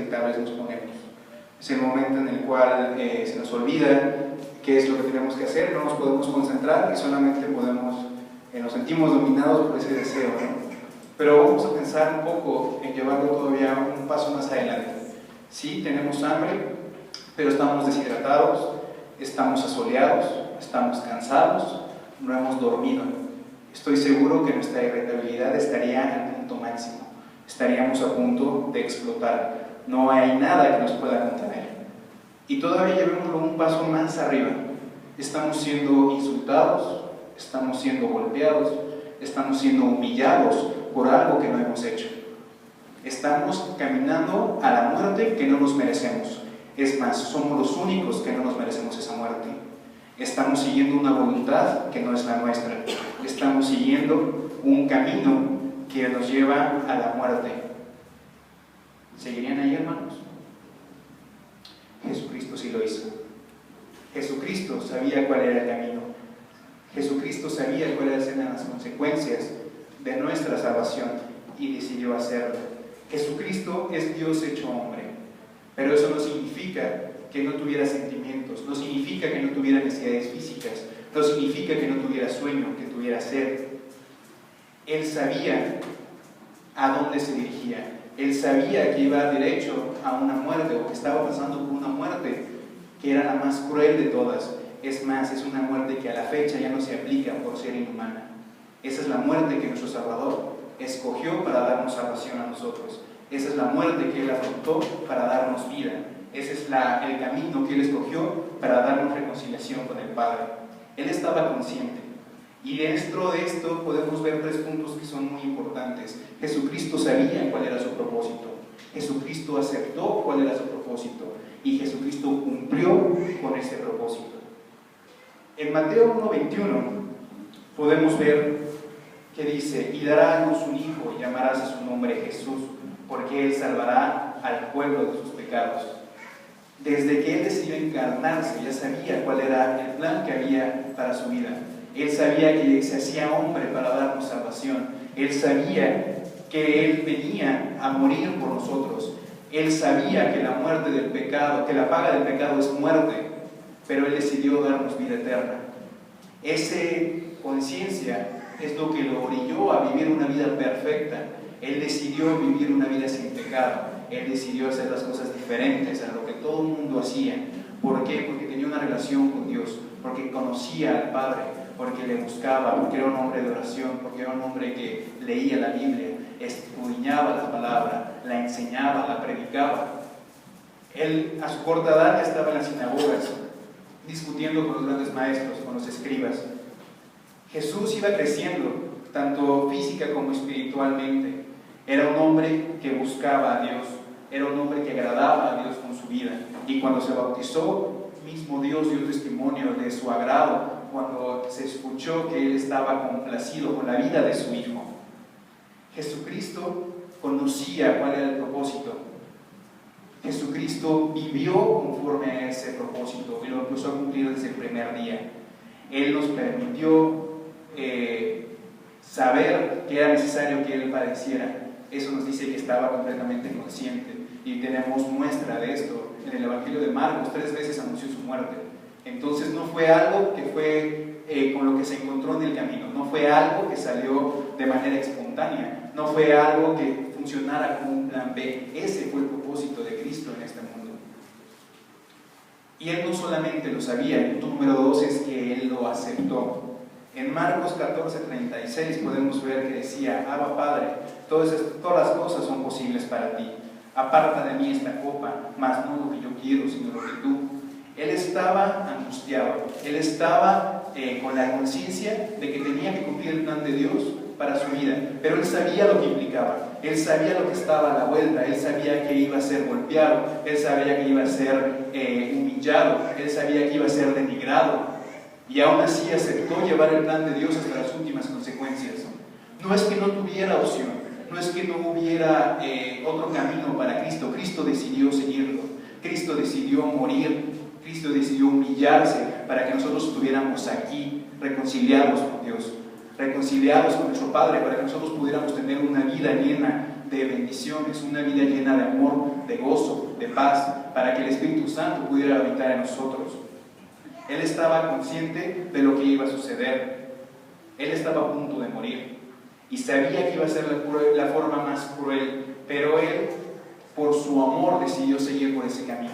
tal vez nos ponemos. Es el momento en el cual se nos olvida qué es lo que tenemos que hacer, no nos podemos concentrar y solamente nos sentimos dominados por ese deseo, ¿no? Pero vamos a pensar un poco en llevarlo todavía un paso más adelante. Sí, tenemos hambre, pero estamos deshidratados, estamos asoleados, estamos cansados, no hemos dormido. Estoy seguro que nuestra irritabilidad estaría al punto máximo, estaríamos a punto de explotar. No hay nada que nos pueda contener. Y todavía llevémoslo un paso más arriba. Estamos siendo insultados, estamos siendo golpeados, estamos siendo humillados por algo que no hemos hecho. Estamos caminando a la muerte que no nos merecemos. Es más, somos los únicos que no nos merecemos esa muerte. Estamos siguiendo una voluntad que no es la nuestra. Estamos siguiendo un camino que nos lleva a la muerte. ¿Seguirían ahí, hermanos? Jesucristo sí lo hizo. Jesucristo sabía cuál era el camino. Jesucristo sabía cuáles eran las consecuencias de nuestra salvación y decidió hacerlo. Jesucristo es Dios hecho hombre, pero eso no significa que no tuviera sentimientos, no significa que no tuviera necesidades físicas, no significa que no tuviera sueño, que tuviera sed. Él sabía a dónde se dirigía. Él sabía que iba derecho a una muerte, o que estaba pasando por una muerte que era la más cruel de todas. Es más, es una muerte que a la fecha ya no se aplica por ser inhumana. Esa es la muerte que nuestro Salvador escogió para darnos salvación a nosotros. Esa es la muerte que Él afrontó para darnos vida. Ese es el camino que Él escogió para darnos reconciliación con el Padre. Él estaba consciente. Y dentro de esto podemos ver 3 puntos que son muy importantes. Jesucristo sabía cuál era su propósito. Jesucristo aceptó cuál era su propósito. Y Jesucristo cumplió con ese propósito. En Mateo 1:21 podemos ver que dice: y dará a luz un hijo y llamarás a su nombre Jesús, porque Él salvará al pueblo de sus pecados. Desde que Él decidió encarnarse, ya sabía cuál era el plan que había para su vida. Él sabía que se hacía hombre para darnos salvación. Él sabía que Él venía a morir por nosotros. Él sabía que la muerte del pecado, que la paga del pecado es muerte, pero Él decidió darnos vida eterna. Esa conciencia es lo que lo orilló a vivir una vida perfecta. Él decidió vivir una vida sin pecado. Él decidió hacer las cosas diferentes a lo que todo el mundo hacía. ¿Por qué? Porque tenía una relación con Dios, porque conocía al Padre, porque le buscaba, porque era un hombre de oración, porque era un hombre que leía la Biblia, escudriñaba la palabra, la enseñaba, la predicaba. Él a su corta edad ya estaba en las sinagogas, discutiendo con los grandes maestros, con los escribas. Jesús iba creciendo, tanto física como espiritualmente. Era un hombre que buscaba a Dios, era un hombre que agradaba a Dios con su vida. Y cuando se bautizó, mismo Dios dio testimonio de su agrado, cuando se escuchó que Él estaba complacido con la vida de su Hijo. Jesucristo conocía cuál era el propósito. Jesucristo vivió conforme a ese propósito y lo empezó a cumplir desde el primer día. Él nos permitió saber que era necesario que Él padeciera. Eso nos dice que estaba completamente consciente, y tenemos muestra de esto. En el Evangelio de Marcos 3 veces anunció su muerte. Entonces no fue algo que fue con lo que se encontró en el camino, no fue algo que salió de manera espontánea, no fue algo que funcionara como un plan B. Ese fue el propósito de Cristo en este mundo. Y Él no solamente lo sabía, el punto número 2 es que Él lo aceptó. En Marcos 14:36 podemos ver que decía: Abba Padre, todas las cosas son posibles para ti. Aparta de mí esta copa, mas no lo que yo quiero, sino lo que tú. Él estaba angustiado, Él estaba con la conciencia de que tenía que cumplir el plan de Dios para su vida, pero Él sabía lo que implicaba, Él sabía lo que estaba a la vuelta, Él sabía que iba a ser golpeado, Él sabía que iba a ser humillado, Él sabía que iba a ser denigrado, y aún así aceptó llevar el plan de Dios hasta las últimas consecuencias. No es que no tuviera opción, no es que no hubiera otro camino para Cristo. Cristo decidió seguirlo, Cristo decidió morir, Cristo decidió humillarse para que nosotros estuviéramos aquí reconciliados con Dios, reconciliados con nuestro Padre, para que nosotros pudiéramos tener una vida llena de bendiciones, una vida llena de amor, de gozo, de paz, para que el Espíritu Santo pudiera habitar en nosotros. Él estaba consciente de lo que iba a suceder. Él estaba a punto de morir y sabía que iba a ser la forma más cruel, pero Él, por su amor, decidió seguir por ese camino.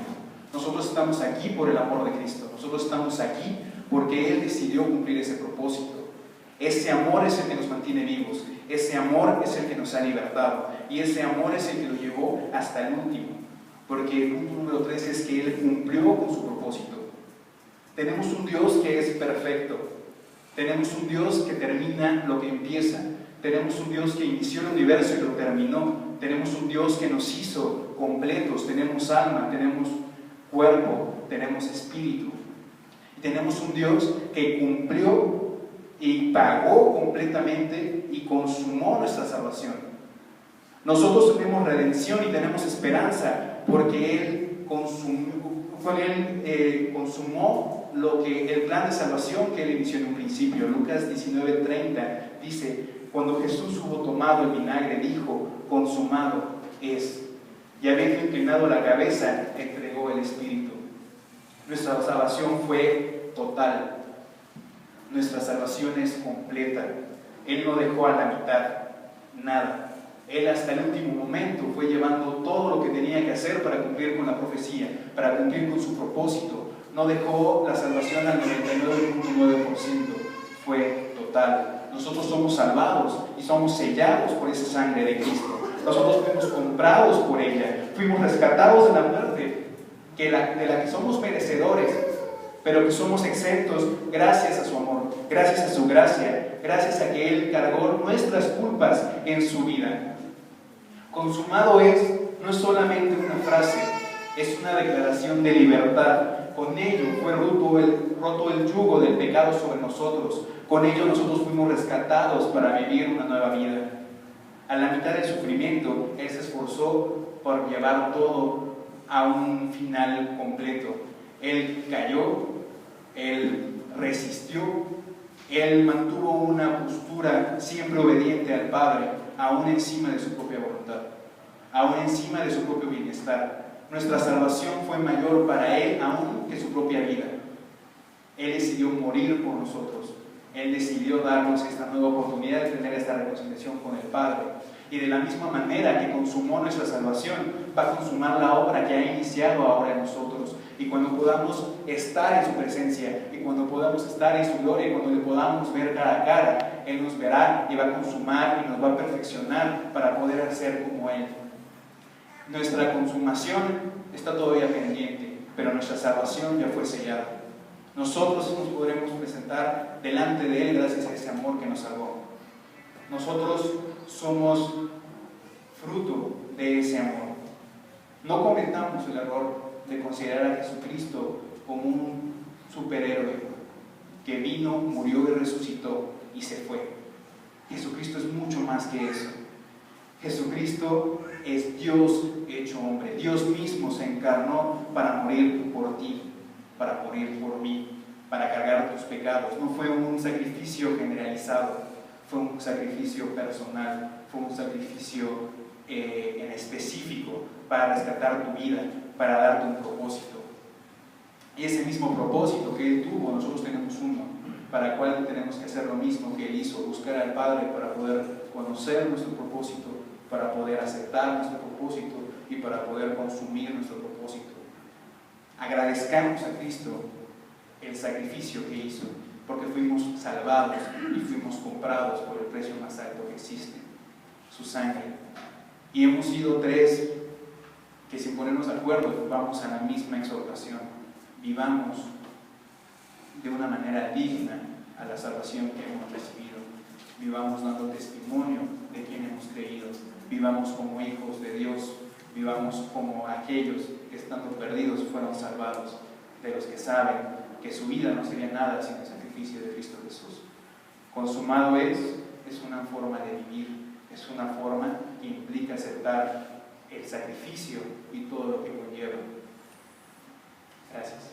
Nosotros estamos aquí por el amor de Cristo. Nosotros estamos aquí porque Él decidió cumplir ese propósito. Ese amor es el que nos mantiene vivos. Ese amor es el que nos ha libertado. Y ese amor es el que lo llevó hasta el último. Porque el punto número 3 es que Él cumplió con su propósito. Tenemos un Dios que es perfecto. Tenemos un Dios que termina lo que empieza. Tenemos un Dios que inició el universo y lo terminó. Tenemos un Dios que nos hizo completos. Tenemos alma, tenemos cuerpo, tenemos espíritu. Y tenemos un Dios que cumplió y pagó completamente y consumó nuestra salvación. Nosotros tenemos redención y tenemos esperanza porque Él consumó el plan de salvación que Él inició en un principio. Lucas 19:30 dice: cuando Jesús hubo tomado el vinagre, dijo: consumado es. Y habiendo inclinado la cabeza, entregó el Espíritu. Nuestra salvación fue total. Nuestra salvación es completa. Él no dejó a la mitad nada. Él hasta el último momento fue llevando todo lo que tenía que hacer para cumplir con la profecía, para cumplir con su propósito. No dejó la salvación al 99.9%. Fue total. Nosotros somos salvados y somos sellados por esa sangre de Cristo. Nosotros fuimos comprados por ella. Fuimos rescatados de la muerte, de la que somos merecedores, pero que somos exentos gracias a su amor, gracias a su gracia, gracias a que Él cargó nuestras culpas en su vida. Consumado es, no es solamente una frase, es una declaración de libertad. Con ello fue roto el yugo del pecado sobre nosotros. Con ello nosotros fuimos rescatados para vivir una nueva vida. A la mitad del sufrimiento, Él se esforzó por llevar todo a un final completo. Él cayó, Él resistió, Él mantuvo una postura siempre obediente al Padre, aún encima de su propia voluntad, aún encima de su propio bienestar. Nuestra salvación fue mayor para Él aún que su propia vida. Él decidió morir por nosotros. Él decidió darnos esta nueva oportunidad de tener esta reconciliación con el Padre. Y de la misma manera que consumó nuestra salvación, va a consumar la obra que ha iniciado ahora en nosotros. Y cuando podamos estar en su presencia, y cuando podamos estar en su gloria, y cuando le podamos ver cara a cara, Él nos verá y va a consumar y nos va a perfeccionar para poder ser como Él. Nuestra consumación está todavía pendiente, pero nuestra salvación ya fue sellada. Nosotros nos podremos presentar delante de Él gracias a ese amor que nos salvó. Nosotros somos fruto de ese amor. No cometamos el error de considerar a Jesucristo como un superhéroe que vino, murió y resucitó y se fue. Jesucristo es mucho más que eso. Jesucristo es Dios hecho hombre. Dios mismo se encarnó para morir por ti, para morir por mí, para cargar tus pecados. No fue un sacrificio generalizado, fue un sacrificio personal, fue un sacrificio en específico para rescatar tu vida, para darte un propósito. Y ese mismo propósito que Él tuvo, nosotros tenemos uno, para el cual tenemos que hacer lo mismo que Él hizo, buscar al Padre para poder conocer nuestro propósito, para poder aceptar nuestro propósito y para poder consumir nuestro propósito. Agradezcamos a Cristo el sacrificio que hizo, porque fuimos salvados y fuimos comprados por el precio más alto que existe, su sangre. Y hemos sido tres que, sin ponernos de acuerdo, vamos a la misma exhortación: vivamos de una manera digna a la salvación que hemos recibido, vivamos dando testimonio de quien hemos creído, vivamos como hijos de Dios, vivamos como aquellos que, estando perdidos, fueron salvados, de los que saben que su vida no sería nada sin el sacrificio de Cristo Jesús. Consumado es una forma de vivir, es una forma que implica aceptar el sacrificio y todo lo que conlleva. Gracias.